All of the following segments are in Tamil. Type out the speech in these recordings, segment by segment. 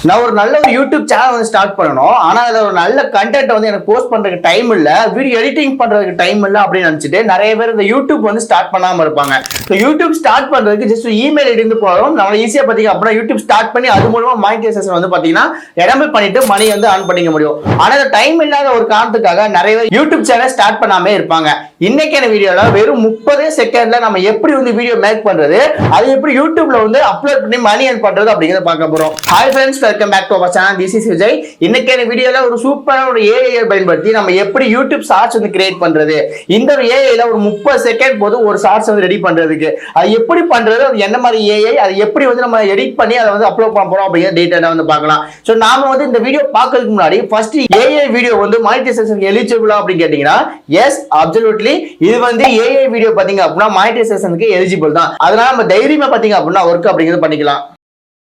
நான் ஒரு நல்ல ஒரு யூடியூப் சேனல் வந்து ஸ்டார்ட் பண்ணணும். ஆனா அதுல ஒரு நல்ல கண்டென்ட் வந்து எனக்கு போஸ்ட் பண்றதுக்கு டைம் இல்ல, வீடியோ எடிட்டிங் பண்றதுக்கு டைம் இல்ல அப்படின்னு நினைச்சிட்டு நிறைய பேர் இந்த யூடியூப் வந்து ஸ்டார்ட் பண்ணாம இருப்பாங்க. யூடியூப் ஸ்டார்ட் பண்றதுக்கு ஜஸ்ட் இமெயில் இருந்து போறோம். நம்ம ஈஸியா பாத்தீங்க அப்படின்னா யூடியூப் ஸ்டார்ட் பண்ணி அது மூலமா மானிட்டைசேஷன் வந்து பாத்தீங்கன்னா எனபிள் பண்ணிட்டு மணி வந்து earn பண்ணிக்க முடியும். ஆனா அந்த டைம் இல்லாத ஒரு காரணத்துக்காக நிறைய பேர் யூடியூப் சேனல் ஸ்டார்ட் பண்ணாம இருப்பாங்க. இன்னைக்கான வீடியோல வெறும் 30 செகண்ட்ல நம்ம எப்படி வந்து வீடியோ மேக் பண்றது, அது எப்படி யூடியூப்ல வந்து அப்லோட் பண்ணி மணி earn பண்றது அப்படிங்கறத பார்க்க போறோம். Hi friends, welcome back to our channel. This is Vijay. இன்னைக்கான வீடியோல ஒரு சூப்பரான ஒரு ஏஐ பயன்படுத்தி நம்ம எப்படி யூடியூப் ஷார்ட்ஸ் வந்து கிரியேட் பண்றது, இந்த ஒரு ஏஐல ஒரு 30 செகண்ட் போதும் ஒரு ஷார்ட்ஸ் வந்து ரெடி பண்றதுக்கு, அது எப்படி பண்றது, அது என்ன மாதிரி ஏஐ, அது எப்படி வந்து நம்ம எடிட் பண்ணி அதை வந்து அப்லோட் பண்ண போறோம் அப்படிங்கிற டீடைலா வந்து பார்க்கலாம். சோ நாம வந்து இந்த வீடியோ பார்க்கிறதுக்கு முன்னாடி ஃபர்ஸ்ட் ஏஐ வீடியோ வந்து மானிட்டைசேஷன் எலிஜிபிளா அப்படின்னு கேட்டீங்கன்னா எஸ், அப்சல்யூட்லி. இது வந்து ஏஐ வீடியோ பாத்தீங்க அப்படின்னா மானிட்டைசேஷனுக்கு எலிஜிபிள் தான். அதனால நம்ம தைரியமா பாத்தீங்க அப்படின்னா ஒர்க் அப்படிங்கிறது பண்ணிக்கலாம்.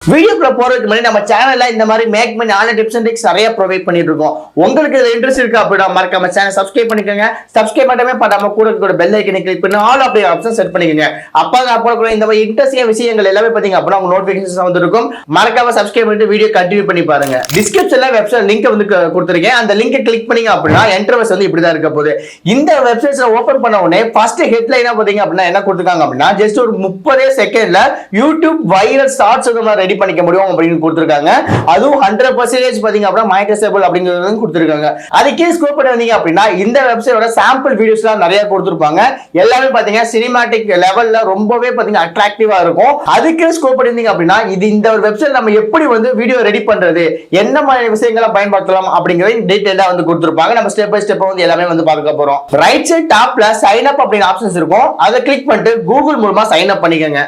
வீடியோக்குள்ள போறதுக்கு முன்னாடி நம்ம சேனல்ல இந்த மாதிரி மேக் பண்ணி ஆன்லைன் டிப்ஸ் அண்ட் ட்ரிக்ஸ் நிறைய ப்ரொவைட் பண்ணிட்டு இருக்கோம். உங்களுக்கு இதுல இன்ட்ரெஸ்ட் இருக்கு அப்படின்னா மறக்காம சேனல் சப்ஸ்கிரைப் பண்ணிக்கோங்க. சப்ஸ்கிரைப் பண்ணவே பண்ணாம கூட இருக்கிற பெல் ஐக்கனை கிளிக் பண்ணி ஆல் அப்படி ஆப்ஷன் செட் பண்ணிக்கோங்க. அப்ப அப்புறம் இந்த மாதிரி இன்ட்ரெஸ்டிங் விஷயங்கள் எல்லாமே பாத்தீங்க அப்படின்னா உங்க நோட்டிபிகேஷன் வந்து இருக்கும். மறக்காம சப்ஸ்கிரைப் பண்ணிட்டு வீடியோ கண்டினியூ பண்ணி பாருங்க. டிஸ்கிரிப்ஷன்ல வெப்சைட் லிங்க் வந்து கொடுத்திருக்கேன். அந்த லிங்கை கிளிக் பண்ணீங்க அப்படின்னா இன்டர்ஃபேஸ் வந்து இப்படிதான் இருக்க போகுது. இந்த வெப்சைட்ல ஓபன் பண்ண உடனே ஃபர்ஸ்ட் ஹெட்லைனா பாத்தீங்க அப்படின்னா என்ன கொடுத்திருக்காங்க அப்படின்னா ஜஸ்ட் ஒரு 30 செகண்ட்ல யூடியூப் வைரல் ஷார்ட்ஸ் வந்து ரெடி பண்ணிக்க முடியும் அப்படின்னு கொடுத்திருக்காங்க. அதுவும் 100% பாத்தீங்க அப்படின்னா மானிட்டைசபிள் அப்படிங்கறது கொடுத்திருக்காங்க. அதுக்கே ஸ்கோப் பண்ணி வந்தீங்க அப்படின்னா இந்த வெப்சைட்டோட சாம்பிள் வீடியோஸ்லாம் நிறைய கொடுத்திருப்பாங்க. எல்லாமே பாத்தீங்க சினிமாட்டிக் லெவல்ல ரொம்பவே பாத்தீங்க அட்ராக்டிவா இருக்கும். அதுக்கே ஸ்கோப் பண்ணி வந்தீங்க அப்படின்னா இது இந்த ஒரு வெப்சைட் நம்ம எப்படி வந்து வீடியோ ரெடி பண்றது, என்ன மாதிரி விஷயங்களை பயன்படுத்தலாம் அப்படிங்கறது டீடைலா வந்து கொடுத்திருப்பாங்க. நம்ம ஸ்டெப் பை ஸ்டெப் வந்து எல்லாமே வந்து பார்க்க போறோம். ரைட் சைடு டாப்ல சைன் அப் அப்படிங்கிற ஆப்ஷன்ஸ் இருக்கும். அதை கிளிக் பண்ணிட்டு கூகுள் மூலமா சைன் அப் பண்ணிக்கோங்க.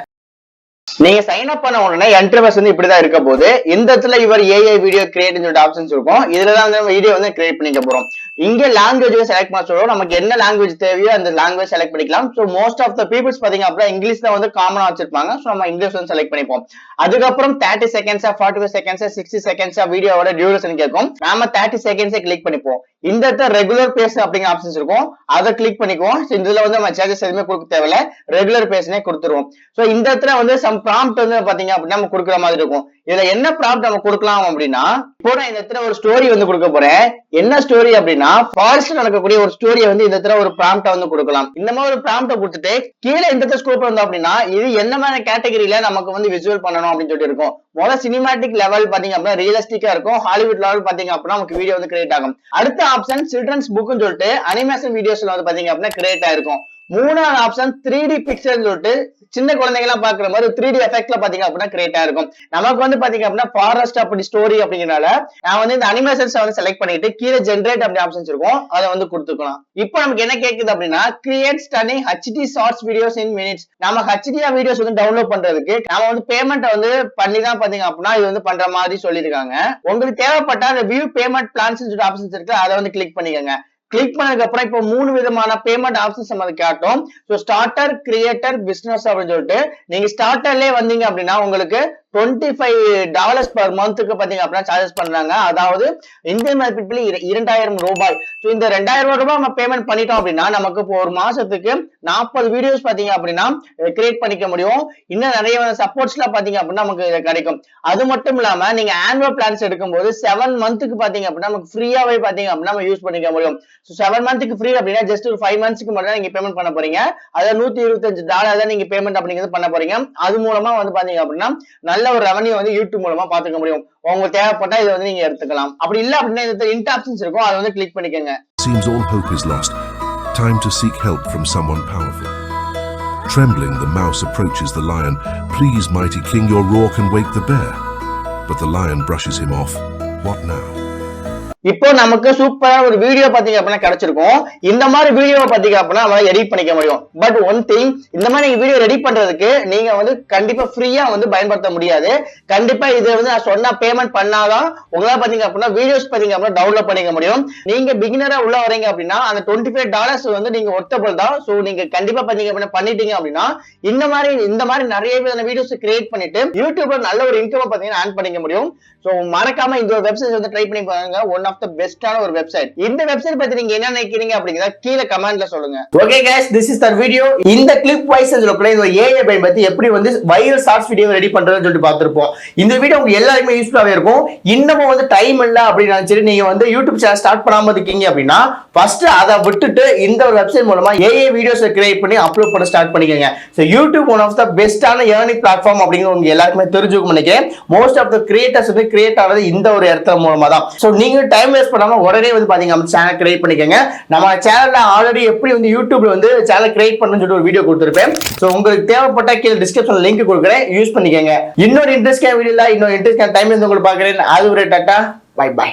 நீங்க சைன் அப் பண்ண உடனே இன்டர்ஃபேஸ் வந்து இப்படிதான் இருக்க போது. இந்த இடத்துல இவர் ஏஐ வீடியோ கிரியேட்னு சொல்லிட்டு ஆப்ஷன்ஸ் இருக்கும். இதுல தான் நம்ம வீடியோ வந்து கிரியேட் பண்ணிக்க போறோம். இங்க லாங்குவேஜ் செலக்ட் பண்ண சொல்றோம். நமக்கு என்ன லாங்குவேஜ் தேவையோ அந்த லாங்குவேஜ் செலக்ட் பண்ணிக்கலாம். So most of the peoples பாத்தீங்க அப்படின்னா இங்கிலீஷ் தான் வந்து காமனா வச்சிருப்பாங்க. சோ நம்ம இங்கிலீஷ் வந்து செலக்ட் பண்ணிப்போம். அதுக்கப்புறம் 30 செகண்ட்ஸா 45 செகண்ட்ஸா 60 செகண்ட்ஸா வீடியோவோட டியூரேஷன் கேட்கும். நாம 30 செகண்ட்ஸே கிளிக் பண்ணிப்போம். இந்த இடத்துல ரெகுலர் பேஸ் அப்படிங்கிற ஆப்ஷன்ஸ் இருக்கும். அதை கிளிக் பண்ணிக்குவோம். இதுல வந்து நம்ம சார்ஜஸ் எதுவுமே கொடுக்க தேவையில்ல, ரெகுலர் பேஸ்னே கொடுத்துருவோம். சோ இந்த இடத்துல வந்து சம் ப்ராம்ப்ட் வந்து பாத்தீங்க அப்படின்னா நம்ம கொடுக்குற மாதிரி இருக்கும். இதுல என்ன ப்ராம்ப்ட் நம்ம கொடுக்கலாம் அப்படின்னா, இப்போ நான் இந்த இடத்துல ஒரு ஸ்டோரி வந்து கொடுக்க போறேன். என்ன ஸ்டோரி அப்படின்னா ஃபாரஸ்ட் நடக்கக்கூடிய ஒரு ஸ்டோரியை வந்து இந்த இடத்துல ஒரு ப்ராம்ப்ட் வந்து கொடுக்கலாம். இந்த மாதிரி ஒரு ப்ராம்ப்ட் கொடுத்துட்டு கீழே இந்த இடத்துல ஸ்கோப் வந்தோம் அப்படின்னா இது என்ன மாதிரி கேட்டகரியில நமக்கு வந்து விசுவல் பண்ணணும் அப்படின்னு சொல்லிட்டு இருக்கும். முதல்ல சினிமாட்டிக் லெவல் பாத்தீங்க அப்படின்னா ரியலிஸ்டிக்கா இருக்கும். ஹாலிவுட் லெவல் பாத்தீங்க அப்படின்னா நமக்கு வீடியோ வந்து கிரியேட் ஆகும். அடுத்த ஆப்ஷன் சில்ட்ரன்ஸ் புக்னு சொல்லிட்டு அனிமேஷன் வீடியோஸ்ல வந்து பாத்தீங்க அப்படின்னா கிரியேட் ஆயிருக்கும். மூணாவது ஆப்ஷன் 3D பிக்சர் சொல்லிட்டு சின்ன குழந்தைங்க எல்லாம் பாக்குற மாதிரி 3D எஃபெக்ட்ல பாத்தீங்க அப்படின்னா கிரியேட் ஆயிருக்கும். நமக்கு வந்து பாத்தீங்க அப்படின்னா ஃபாரஸ்ட் அப்படி ஸ்டோரி அப்படிங்கறனால நான் வந்து இந்த அனிமேஷன்ஸ் வந்து செலக்ட் பண்ணிட்டு கீழே ஜென்ரேட் அப்படி ஆப்ஷன்ஸ் இருக்கும், அதை வந்து கொடுத்துக்கலாம். இப்போ நமக்கு என்ன கேக்குது அப்படின்னா create stunning HD shorts videos in minutes. நம்ம HD வீடியோஸ் வந்து டவுன்லோட் பண்றதுக்கு நாம வந்து பேமெண்ட் வந்து பண்ணி தான் பாத்தீங்க அப்படின்னா இது வந்து பண்ற மாதிரி சொல்லியிருக்காங்க. உங்களுக்கு தேவைப்பட்ட அந்த வியூ பேமெண்ட் பிளான்ஸ் ஆப்ஷன்ஸ் இருக்கு, அதை வந்து கிளிக் பண்ணிக்கோங்க. கிளிக் பண்ணதுக்கு அப்புறம் இப்போ 3 விதமான பேமெண்ட் ஆப்ஷன்ஸ் நமக்கு காட்டும். சோ ஸ்டார்டர், கிரியேட்டர், பிசினஸ் அப்படின்னு சொல்லிட்டு நீங்க ஸ்டார்டர்லயே வந்தீங்க அப்படின்னா உங்களுக்கு $25 பர் மந்த்துக்கு பாத்தீங்க அப்படின்னா சார்ஜஸ் பண்றாங்க. அதாவது இந்தியன் மதிப்பில் 2000 ரூபாய். சோ இந்த 2000 ரூபாய் நம்ம பேமெண்ட் பண்ணிட்டோம் அப்படின்னா நமக்கு இப்போ ஒரு மாசத்துக்கு 40 வீடியோஸ் பாத்தீங்க அப்படின்னா கிரியேட் பண்ணிக்க முடியும். இன்னும் நிறைய சப்போர்ட்ஸ்லாம் பாத்தீங்க அப்படின்னா நமக்கு கிடைக்கும். அது மட்டும் இல்லாம நீங்க ஆனுவல் பிளான்ஸ் எடுக்கும்போது 7 மந்த்துக்கு பாத்தீங்க அப்படின்னா நமக்கு ஃப்ரீயாவே பாத்தீங்க அப்படின்னா நம்ம யூஸ் பண்ணிக்க முடியும். 7 மந்த்துக்கு ஃப்ரீ அப்படின்னா ஜஸ்ட் ஒரு 5 மந்த்ஸ்க்கு மட்டும் நீங்க பேமெண்ட் பண்ண போறீங்க. அதாவது $125 தான் நீங்க பேமெண்ட் அப்படிங்கிறது பண்ண போறீங்க. அது மூலமா வந்து பாத்தீங்க அப்படின்னா நல்ல ஒரு ரெவன்யூ வந்து யூடியூப் மூலமா பாத்துக்க முடியும். உங்களுக்கு தேவைப்பட்டா இதை வந்து நீங்க எடுத்துக்கலாம். அப்படி இல்ல அப்படின்னா இந்த இன்ட் ஆப்ஷன்ஸ் இருக்கும், அதை வந்து கிளிக் பண்ணிக்கோங்க. Seems all hope is lost. Time to seek help from someone powerful. Trembling, the mouse approaches the lion. Please, mighty king, your roar can wake the bear. But the lion brushes him off. What now? இப்போ நமக்கு சூப்பரா ஒரு வீடியோ பாத்தீங்க அப்படின்னா கிடைச்சிருக்கும். இந்த மாதிரி வீடியோ பாத்தீங்க அப்படின்னா நம்மளால எடிட் பண்ணிக்க முடியும். பட் ஒன் திங், இந்த மாதிரி நீங்க வீடியோ ரெடி பண்றதுக்கு நீங்க வந்து கண்டிப்பா ஃப்ரீயா வந்து பயன்படுத்த முடியாது. கண்டிப்பா இது வந்து நான் சொன்ன பேமெண்ட் பண்ணாதான் உங்களால பாத்தீங்க அப்படின்னா வீடியோஸ் பாத்தீங்க அப்படின்னா டவுன்லோட் பண்ணிக்க முடியும். நீங்க பிகினரா உள்ள வரீங்க அப்படின்னா அந்த $25 வந்து நீங்க ஒர்த்தபிள் தான். சோ நீங்க கண்டிப்பா பாத்தீங்க அப்படின்னா பண்ணிட்டீங்க அப்படின்னா இந்த மாதிரி நிறைய விதமான வீடியோஸ் கிரியேட் பண்ணிட்டு யூடியூப்ல நல்ல ஒரு இன்கம் பாத்தீங்கன்னா earn பண்ணிக்க முடியும். சோ மறக்காம இந்த வெப்சைட் வந்து ட்ரை பண்ணி பாருங்க. ஒன் ஒன் ஆஃப் த பெஸ்டான ஒரு வெப்சைட். இந்த வெப்சைட் பத்தி நீங்க என்ன நினைக்கிறீங்க அப்படிங்கறத கீழே கமெண்ட்ல சொல்லுங்க. Okay guys, this is the video. இந்த கிளிப் வைஸ் சொல்லக்கூடிய இந்த AI பயன்படுத்தி எப்படி வந்து வைரல் ஷார்ட்ஸ் வீடியோ ரெடி பண்றதுன்னு சொல்லிட்டு பார்த்திருப்போம். இந்த வீடியோ உங்க எல்லாருக்குமே யூஸ்ஃபுல்லாவே இருக்கும். இன்னமும் வந்து டைம் இல்ல அப்படின்னு நினைச்சிட்டு நீங்க வந்து யூடியூப் சேனல் ஸ்டார்ட் பண்ணாம இருக்கீங்க அப்படின்னா ஃபர்ஸ்ட் அதை விட்டுட்டு இந்த ஒரு வெப்சைட் மூலமா AI வீடியோஸ் கிரியேட் பண்ணி அப்லோட் பண்ண ஸ்டார்ட் பண்ணிக்கங்க. So YouTube one of the பெஸ்டான ஏர்னிங் பிளாட்ஃபார்ம் அப்படிங்கிறது உங்க எல்லாருக்குமே தெரிஞ்சுக்கும் நினைக்கிறேன். மோஸ்ட் ஆஃப் த கிரியேட்டர்ஸ் வந்து கிரியேட் ஆனது இந்த ஒரு இடத்துல மூலமா தான். சோ நீங்க டைம் வேஸ்ட் பண்ணாம உடனே வந்து பாத்தீங்க நம்ம சேனல் கிரியேட் பண்ணிக்கங்க. நம்ம சேனல்ல ஆல்ரெடி எப்படி வந்து யூடியூப்ல வந்து சேனல் கிரியேட் பண்ணனும்னு சொல்லிட்டு ஒரு வீடியோ கொடுத்திருப்பேன். சோ உங்களுக்கு தேவைப்பட்ட கீழ டிஸ்கிரிப்ஷன்ல லிங்க் கொடுக்கிறேன், யூஸ் பண்ணிக்கங்க. இன்னொரு இன்ட்ரெஸ்டிங் வீடியோல இன்னொரு இன்ட்ரெஸ்டிங் டைம் வந்து உங்களுக்கு பார்க்கறேன். அது ஒரு டாடா, பை பை.